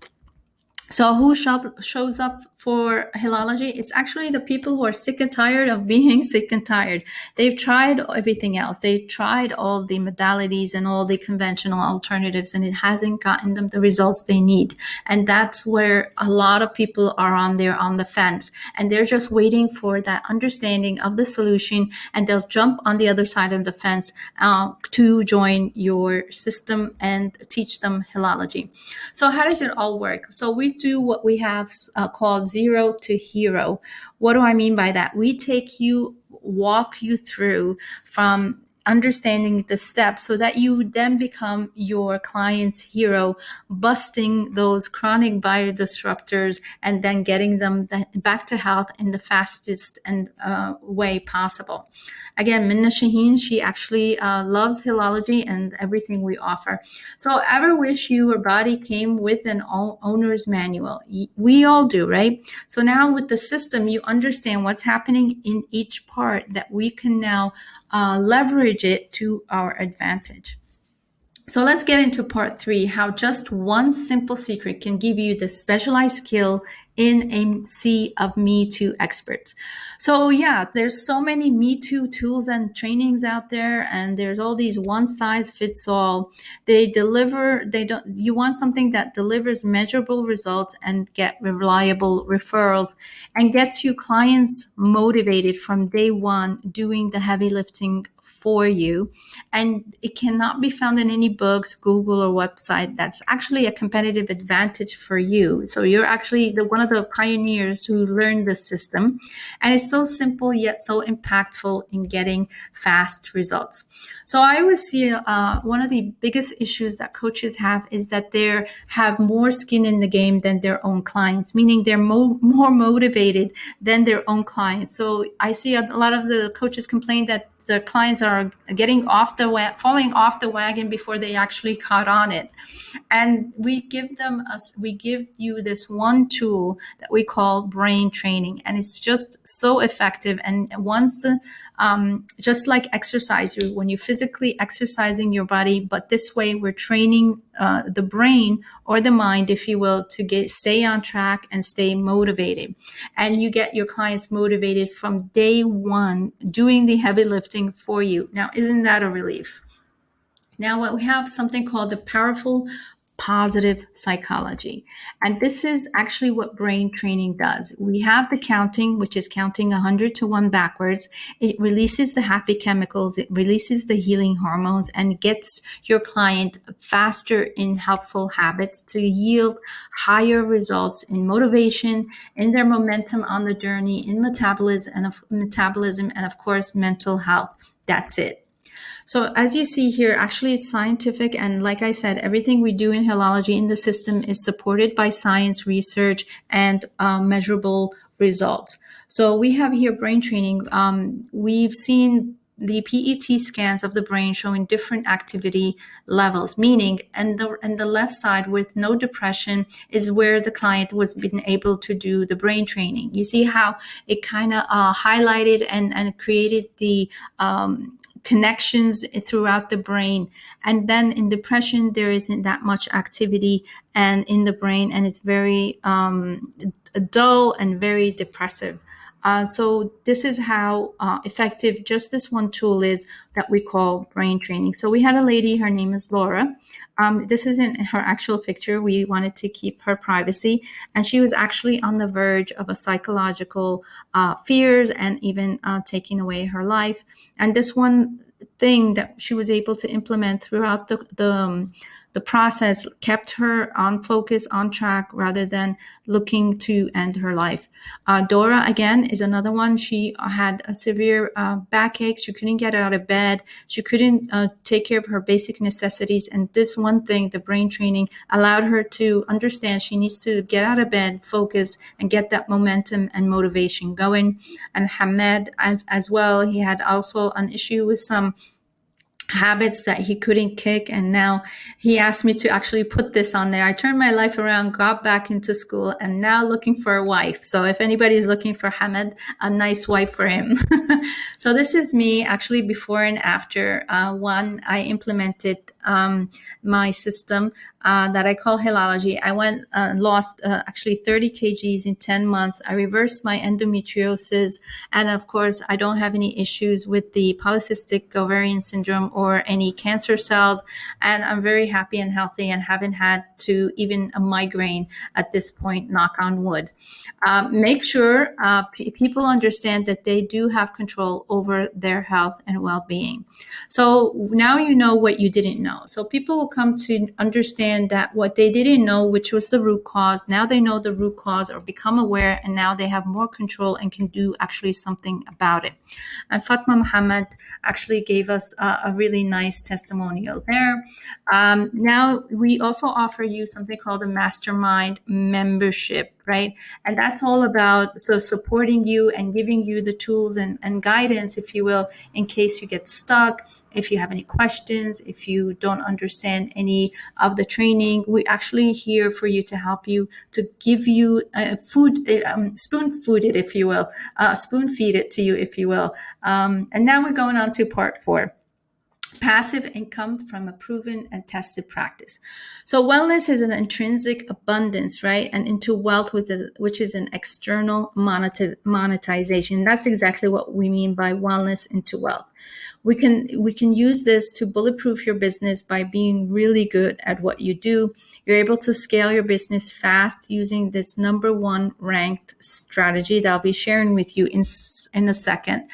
So who shows up for Healology? It's actually the people who are sick and tired of being sick and tired. They've tried everything else. They've tried all the modalities and all the conventional alternatives, and it hasn't gotten them the results they need. And that's where a lot of people are on the fence, and they're just waiting for that understanding of the solution, and they'll jump on the other side of the fence to join your system and teach them Healology. So how does it all work? So we do what we have called zero to hero. What do I mean by that? We walk you through from understanding the steps so that you then become your client's hero, busting those chronic biodisruptors and then getting them back to health in the fastest and way possible. Again, Minna Shaheen, she actually loves Healology and everything we offer. So ever wish your body came with an owner's manual? We all do, right? So now with the system, you understand what's happening in each part, that we can now leverage it to our advantage. So let's get into part 3, how just one simple secret can give you the specialized skill in a sea of Me Too experts. So yeah, there's so many Me Too tools and trainings out there, and there's all these one size fits all. You want something that delivers measurable results and get reliable referrals and gets you clients motivated from day one, doing the heavy lifting for you. And it cannot be found in any books, Google, or website. That's actually a competitive advantage for you. So you're actually one of the pioneers who learned the system. And it's so simple yet so impactful in getting fast results. So I always see one of the biggest issues that coaches have is that they have more skin in the game than their own clients, meaning they're more motivated than their own clients. So I see a lot of the coaches complain that their clients are falling off the wagon before they actually caught on it. And we give you this one tool that we call brain training, and it's just so effective. And once just like exercise, when you're physically exercising your body, but this way we're training the brain or the mind, if you will, to stay on track and stay motivated. And you get your clients motivated from day one, doing the heavy lifting for you. Now, isn't that a relief? Now, we have something called the powerful positive psychology. And this is actually what brain training does. We have the counting, which is counting 100 to 1 backwards. It releases the happy chemicals, it releases the healing hormones, and gets your client faster in helpful habits to yield higher results in motivation, in their momentum on the journey, in metabolism, and of course, mental health. That's it. So as you see here, actually it's scientific. And like I said, everything we do in Healology in the system is supported by science, research, and measurable results. So we have here brain training. We've seen the PET scans of the brain showing different activity levels, meaning and the left side with no depression is where the client was been able to do the brain training. You see how it kind of highlighted and created the connections throughout the brain. And then in depression, there isn't that much activity and in the brain, and it's very dull and very depressive. So this is how effective just this one tool is that we call brain training. So we had a lady, her name is Laura. This isn't her actual picture. We wanted to keep her privacy. And she was actually on the verge of a psychological fears and even taking away her life. And this one thing that she was able to implement throughout the process kept her on focus, on track, rather than looking to end her life. Dora, again, is another one. She had a severe backache. She couldn't get out of bed. She couldn't take care of her basic necessities. And this one thing, the brain training, allowed her to understand she needs to get out of bed, focus, and get that momentum and motivation going. And Hamed, as well, he had also an issue with some habits that he couldn't kick, and now he asked me to actually put this on there. I turned my life around, got back into school, and now looking for a wife. So if anybody's looking for Hamed, a nice wife for him. So this is me actually before and after. One, I implemented my system that I call Healology. I went lost actually 30 kgs in 10 months. I reversed my endometriosis, and of course I don't have any issues with the polycystic ovarian syndrome or any cancer cells, and I'm very happy and healthy and haven't had to even a migraine at this point, knock on wood. Make sure people understand that they do have control over their health and well-being. So now you know what you didn't know. So people will come to understand that what they didn't know, which was the root cause, now they know the root cause or become aware, and now they have more control and can do actually something about it. And Fatma Muhammad actually gave us a really nice testimonial there. Now we also offer you something called a mastermind membership, right? And that's all about supporting you and giving you the tools and guidance, if you will, in case you get stuck, if you have any questions, if you don't understand any of the training. We're actually here for you to help you, to give you spoon feed it, if you will, spoon feed it to you, if you will. And now we're going on to part 4. Passive income from a proven and tested practice. So wellness is an intrinsic abundance, right? And into wealth, which is an external monetization. That's exactly what we mean by wellness into wealth. We can use this to bulletproof your business by being really good at what you do. You're able to scale your business fast using this number one ranked strategy that I'll be sharing with you in a second.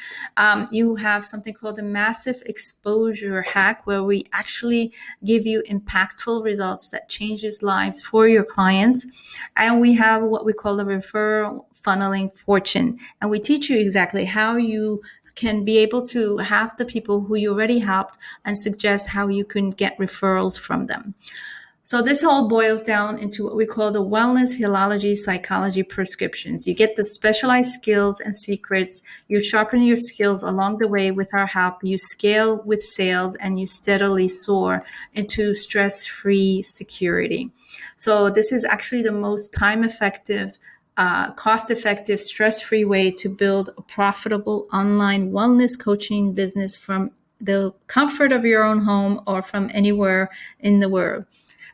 You have something called a massive exposure hack, where we actually give you impactful results that changes lives for your clients. And we have what we call a referral funneling fortune. And we teach you exactly how you can be able to have the people who you already helped and suggest how you can get referrals from them. So this all boils down into what we call the wellness, healology, psychology prescriptions. You get the specialized skills and secrets. You sharpen your skills along the way with our help. You scale with sales, and you steadily soar into stress-free security. So this is actually the most time-effective, cost-effective, stress-free way to build a profitable online wellness coaching business from the comfort of your own home or from anywhere in the world.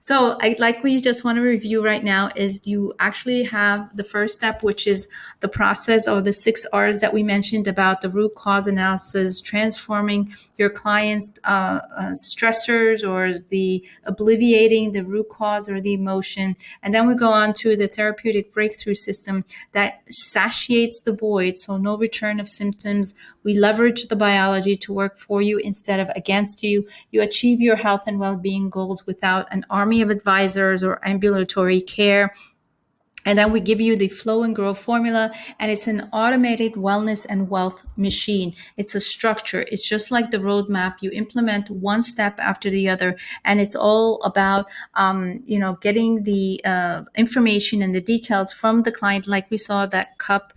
So we just want to review right now is you actually have the first step, which is the process of the 6 R's that we mentioned about the root cause analysis, transforming your clients' stressors, or the alleviating the root cause or the emotion. And then we go on to the therapeutic breakthrough system that satiates the void, so no return of symptoms. We leverage the biology to work for you instead of against you. You achieve your health and well-being goals without an army of advisors or ambulatory care. And then we give you the Flow and Grow formula, and it's an automated wellness and wealth machine. It's a structure. It's just like the roadmap. You implement one step after the other, and it's all about, getting the information and the details from the client, like we saw that cup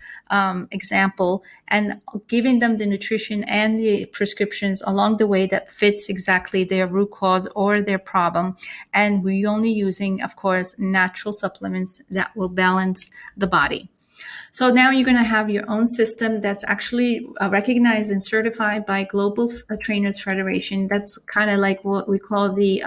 example, and giving them the nutrition and the prescriptions along the way that fits exactly their root cause or their problem. And we're only using, of course, natural supplements that will balance the body. So now you're going to have your own system that's actually recognized and certified by Global Trainers Federation. That's kind of like what we call the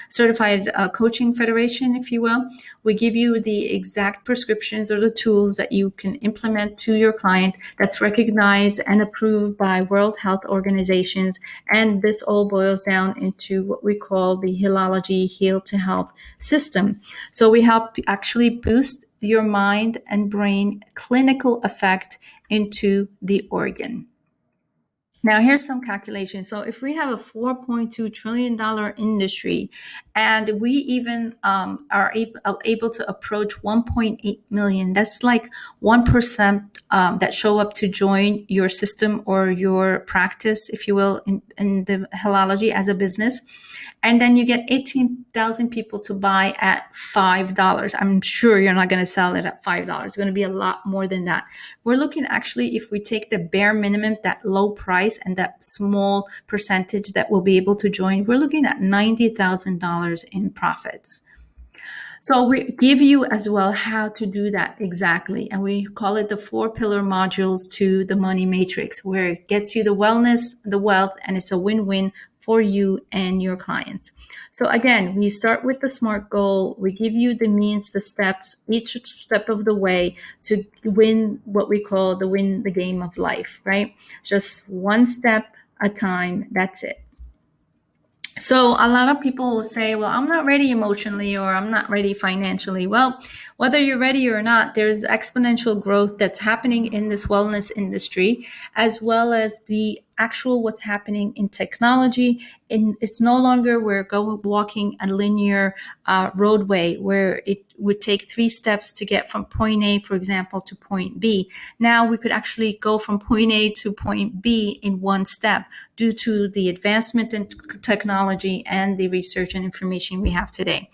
Certified Coaching Federation, if you will. We give you the exact prescriptions or the tools that you can implement to your client that's recognized and approved by World Health Organizations. And this all boils down into what we call the Healology Heal to Health system. So we help actually boost your mind and brain clinical effect into the organ. Now, here's some calculations. So if we have a $4.2 trillion industry, and we even are able to approach 1.8 million, that's like 1% that show up to join your system or your practice, if you will, in the Healology as a business. And then you get 18,000 people to buy at $5. I'm sure you're not going to sell it at $5. It's going to be a lot more than that. We're looking actually, if we take the bare minimum, that low price and that small percentage that will be able to join, we're looking at $90,000 in profits. So we give you as well how to do that exactly. And we call it the 4 pillar modules to the money matrix, where it gets you the wellness, the wealth, and it's a win-win for you and your clients. So again, we start with the SMART goal. We give you the means, the steps, each step of the way to win what we call win the game of life, right? Just one step at a time. That's it. So a lot of people will say, well, I'm not ready emotionally, or I'm not ready financially. Well, whether you're ready or not, there's exponential growth that's happening in this wellness industry, as well as the actual what's happening in technology. And it's no longer we're walking a linear roadway where it would take 3 steps to get from point A, for example, to point B. Now we could actually go from point A to point B in 1 step due to the advancement in technology and the research and information we have today.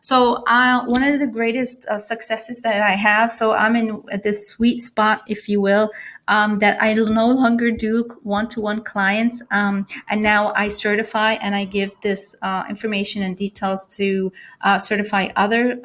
So one of the greatest successes that I have, so I'm in this sweet spot, if you will, that I no longer do one-to-one clients. And now I certify and I give this information and details to certify other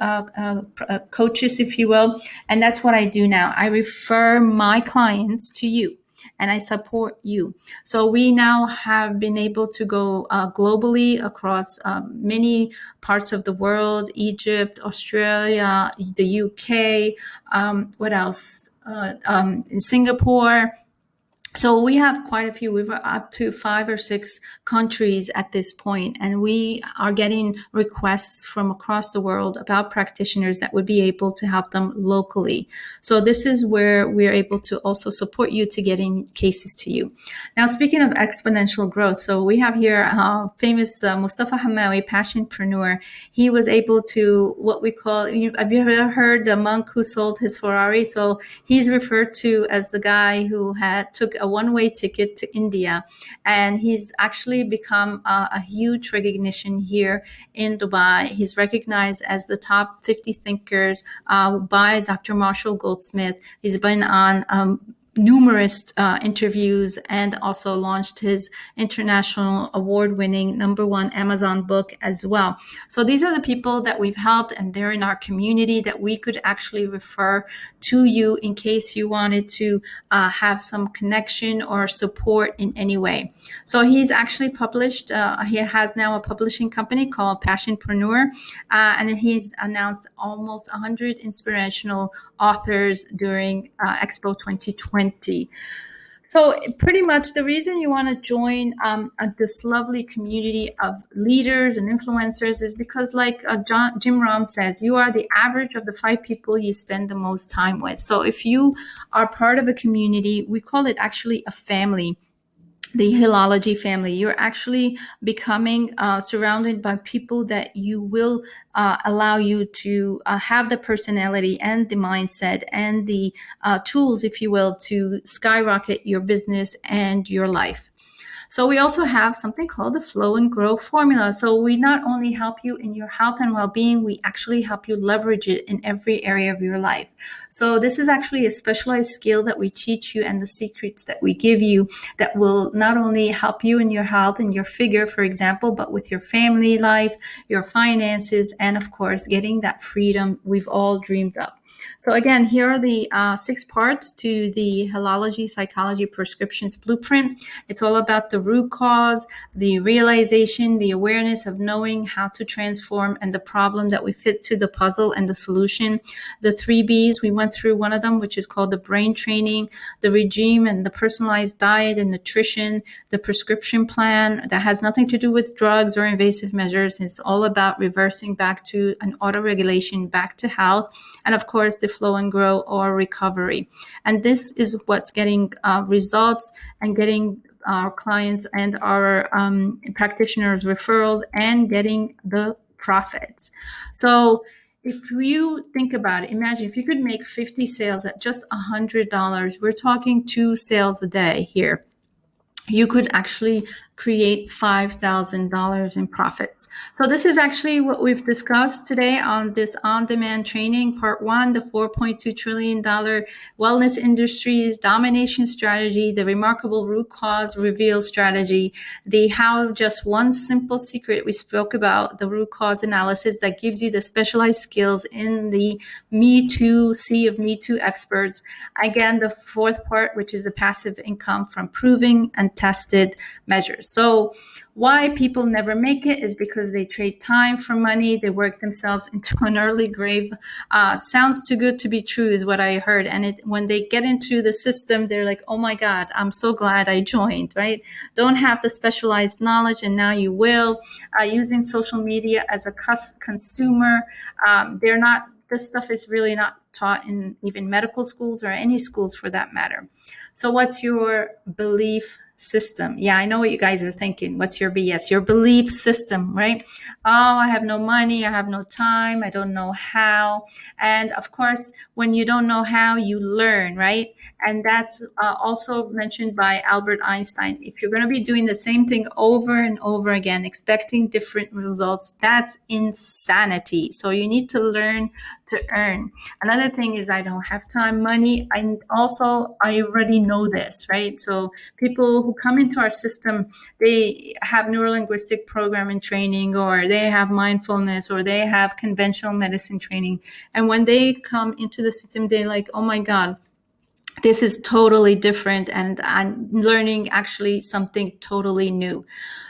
coaches, if you will. And that's what I do now. I refer my clients to you, and I support you. So we now have been able to go globally across many parts of the world: Egypt, Australia, the UK, what else? Singapore, So we have quite a few. We've up to 5 or 6 countries at this point, and we are getting requests from across the world about practitioners that would be able to help them locally. So this is where we're able to also support you to getting cases to you. Now, speaking of exponential growth, so we have here famous Mustafa Hamawi, passionpreneur. He was able to what we call. Have you ever heard the monk who sold his Ferrari? So he's referred to as the guy who took a one-way ticket to India, and he's actually become a huge recognition here in Dubai. He's recognized as the top 50 thinkers by Dr. Marshall Goldsmith. He's been on numerous interviews and also launched his international award-winning #1 Amazon book as well. So these are the people that we've helped, and they're in our community that we could actually refer to you in case you wanted to have some connection or support in any way. So he's actually published, he has now a publishing company called Passionpreneur, and he's announced almost 100 inspirational authors during Expo 2020. So pretty much the reason you want to join this lovely community of leaders and influencers is because, like Jim Rohn says, you are the average of the 5 people you spend the most time with. So if you are part of a community, we call it actually a family, the Healology family. You're actually becoming surrounded by people that you will allow you to have the personality and the mindset and the tools, if you will, to skyrocket your business and your life. So we also have something called the Flow and Grow formula. So we not only help you in your health and well-being, we actually help you leverage it in every area of your life. So this is actually a specialized skill that we teach you, and the secrets that we give you that will not only help you in your health and your figure, for example, but with your family life, your finances, and of course, getting that freedom we've all dreamed of. So again, here are the 6 parts to the Healology Psychology Prescriptions Blueprint. It's all about the root cause, the realization, the awareness of knowing how to transform, and the problem that we fit to the puzzle and the solution. The 3 Bs, we went through one of them, which is called the brain training, the regime and the personalized diet and nutrition, the prescription plan that has nothing to do with drugs or invasive measures. It's all about reversing back to an auto-regulation, back to health, and of course, the Flow and Grow or recovery. And this is what's getting results and getting our clients and our practitioners referrals and getting the profits. So if you think about it, imagine if you could make 50 sales at just $100, we're talking 2 sales a day here. You could actually create $5,000 in profits. So this is actually what we've discussed today on this on-demand training, part 1, the $4.2 trillion wellness industry's domination strategy, the remarkable root cause reveal strategy, the how just one simple secret we spoke about, the root cause analysis that gives you the specialized skills in the Me Too, sea of Me Too experts. Again, the 4th part, which is the passive income from proving and tested measures. So why people never make it is because they trade time for money. They work themselves into an early grave. Sounds too good to be true is what I heard. And when they get into the system, they're like, oh my God, I'm so glad I joined, right? Don't have the specialized knowledge, and now you will. Using social media as a consumer, this stuff is really not taught in even medical schools or any schools for that matter. So what's your belief system? Yeah, I know what you guys are thinking. What's your BS? Your belief system, right? Oh, I have no money. I have no time. I don't know how. And of course, when you don't know how, you learn, right? And that's also mentioned by Albert Einstein. If you're going to be doing the same thing over and over again, expecting different results, that's insanity. So you need to learn to earn. Another thing is I don't have time, money. I already know this, right? So people who come into our system, they have neurolinguistic programming training, or they have mindfulness, or they have conventional medicine training. And when they come into the system, they're like, oh my God, this is totally different, and I'm learning actually something totally new.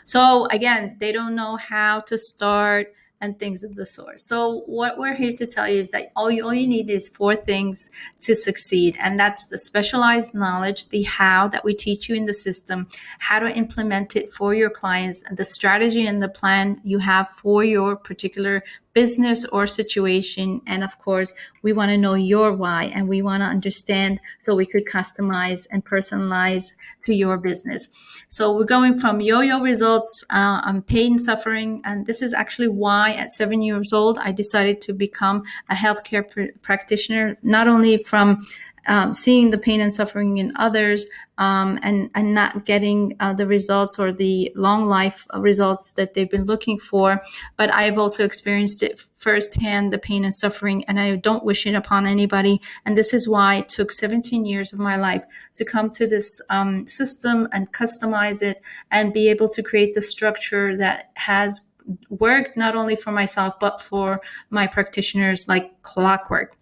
So again, they don't know how to start and things of the sort. So what we're here to tell you is that all you need is four things to succeed. And that's the specialized knowledge, the how that we teach you in the system, how to implement it for your clients, and the strategy and the plan you have for your particular business or situation. And of course, we want to know your why, and we want to understand so we could customize and personalize to your business. So we're going from yo-yo results on pain, suffering, and this is actually why at 7 years old I decided to become a healthcare practitioner, not only from seeing the pain and suffering in others, and not getting the results or the long life results that they've been looking for. But I've also experienced it firsthand, the pain and suffering, and I don't wish it upon anybody. And this is why it took 17 years of my life to come to this system and customize it and be able to create the structure that has worked not only for myself, but for my practitioners like clockwork.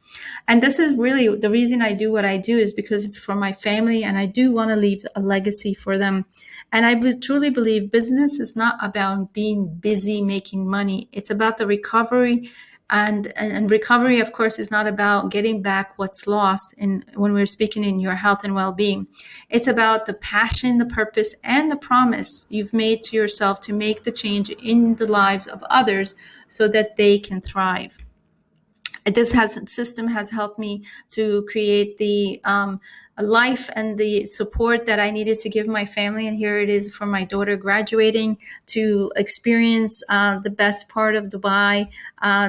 And this is really the reason I do what I do, is because it's for my family and I do want to leave a legacy for them. And I truly believe business is not about being busy making money. It's about the recovery. And recovery, of course, is not about getting back what's lost when we're speaking in your health and well-being. It's about the passion, the purpose, and the promise you've made to yourself to make the change in the lives of others so that they can thrive. This system has helped me to create the life and the support that I needed to give my family. And here it is for my daughter graduating, to experience the best part of Dubai,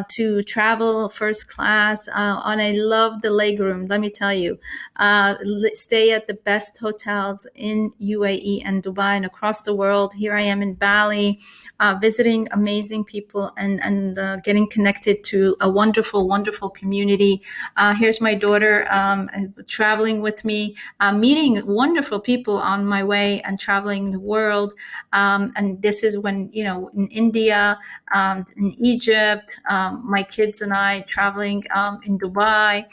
to travel first class. And I love the legroom, let me tell you. Stay at the best hotels in UAE and Dubai and across the world. Here I am in Bali, visiting amazing people and getting connected to a wonderful, wonderful community. Here's my daughter traveling with me, meeting wonderful people on my way and traveling the world. And this is when, in India, in Egypt, my kids and I traveling in Dubai,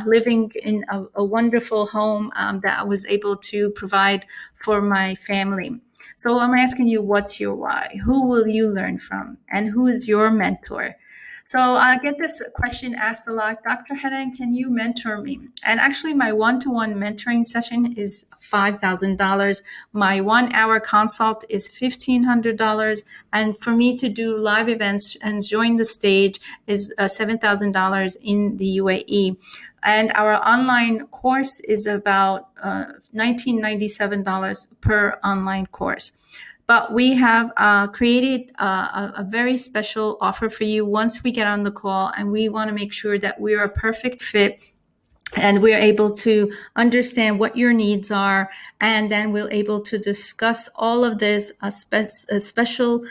living in a wonderful home that I was able to provide for my family. So I'm asking you, what's your why? Who will you learn from? And who is your mentor? So I get this question asked a lot. Dr. Hanan, can you mentor me? And actually, my one-to-one mentoring session is $5,000. My 1 hour consult is $1,500. And for me to do live events and join the stage is $7,000 in the UAE. And our online course is about $1,997 per online course. But we have created a very special offer for you once we get on the call, and we want to make sure that we're a perfect fit and we're able to understand what your needs are, and then we're able to discuss all of this, a special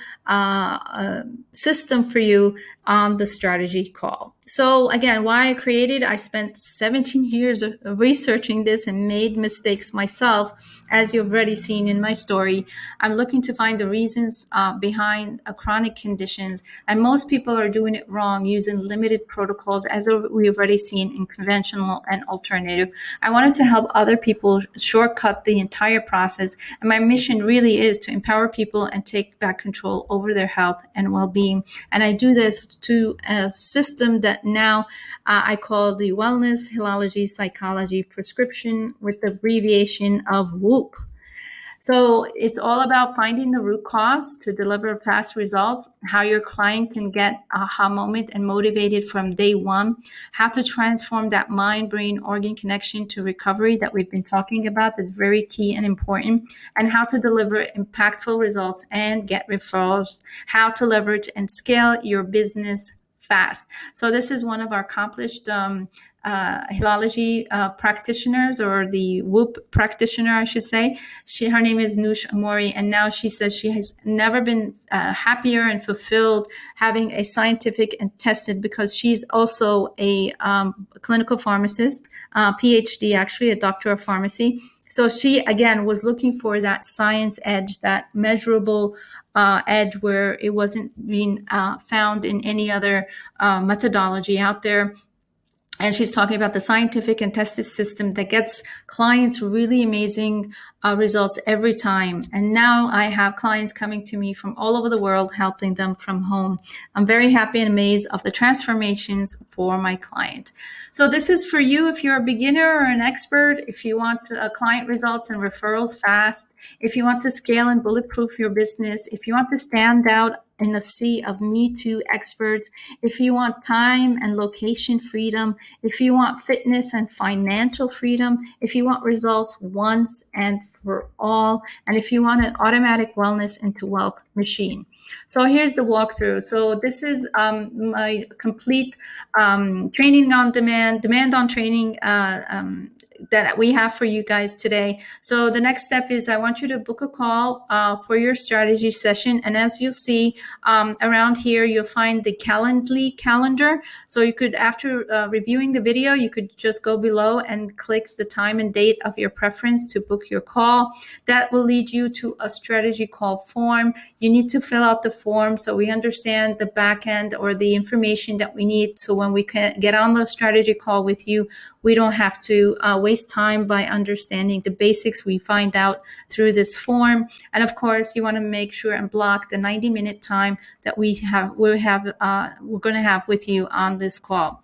system for you on the strategy call. So again, why I created, I spent 17 years of researching this and made mistakes myself, as you've already seen in my story. I'm looking to find the reasons behind chronic conditions, and most people are doing it wrong, using limited protocols, as we've already seen in conventional and alternative. I wanted to help other people shortcut the entire process, and my mission really is to empower people and take back control over their health and well-being. And I do this to a system that now I call the Wellness, Healology, Psychology prescription, with the abbreviation of WHOOP. So it's all about finding the root cause to deliver fast results, how your client can get aha moment and motivated from day one, how to transform that mind-brain organ connection to recovery that we've been talking about, that's very key and important, and how to deliver impactful results and get referrals, how to leverage and scale your business fast. So this is one of our accomplished Healology practitioners, or the WHOOP practitioner, I should say. Her name is Noosh Amori, and now she says she has never been happier and fulfilled having a scientific and tested, because she's also a clinical pharmacist, PhD, actually a doctor of pharmacy. So she, again, was looking for that science edge, that measurable edge, where it wasn't being found in any other methodology out there. And she's talking about the scientific and tested system that gets clients really amazing results every time. And now I have clients coming to me from all over the world, helping them from home. I'm very happy and amazed of the transformations for my client. So this is for you if you're a beginner or an expert, if you want client results and referrals fast, if you want to scale and bulletproof your business, if you want to stand out in a sea of Me Too experts, if you want time and location freedom, if you want fitness and financial freedom, if you want results once and for all, and if you want an automatic wellness into wealth machine. So here's the walkthrough. So this is my complete training on demand on training that we have for you guys today. So the next step is I want you to book a call for your strategy session. And as you'll see around here, you'll find the Calendly calendar. So you could, after reviewing the video, you could just go below and click the time and date of your preference to book your call. That will lead you to a strategy call form. You need to fill out the form so we understand the back end or the information that we need. So when we can get on the strategy call with you, we don't have to waste time by understanding the basics we find out through this form. And of course, you want to make sure and block the 90-minute time that we're going to have with you on this call.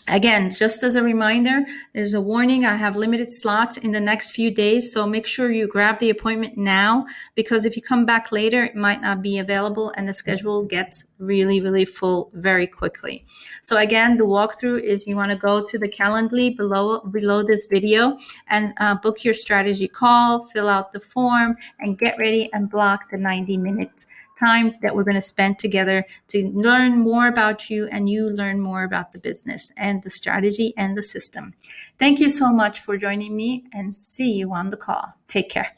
Again, just as a reminder, there's a warning. I have limited slots in the next few days, so make sure you grab the appointment now, because if you come back later, it might not be available and the schedule gets really, really full very quickly. So again, the walkthrough is you want to go to the Calendly below this video and book your strategy call, fill out the form, and get ready and block the 90-minute time that we're going to spend together to learn more about you and you learn more about the business and the strategy and the system. Thank you so much for joining me, and see you on the call. Take care.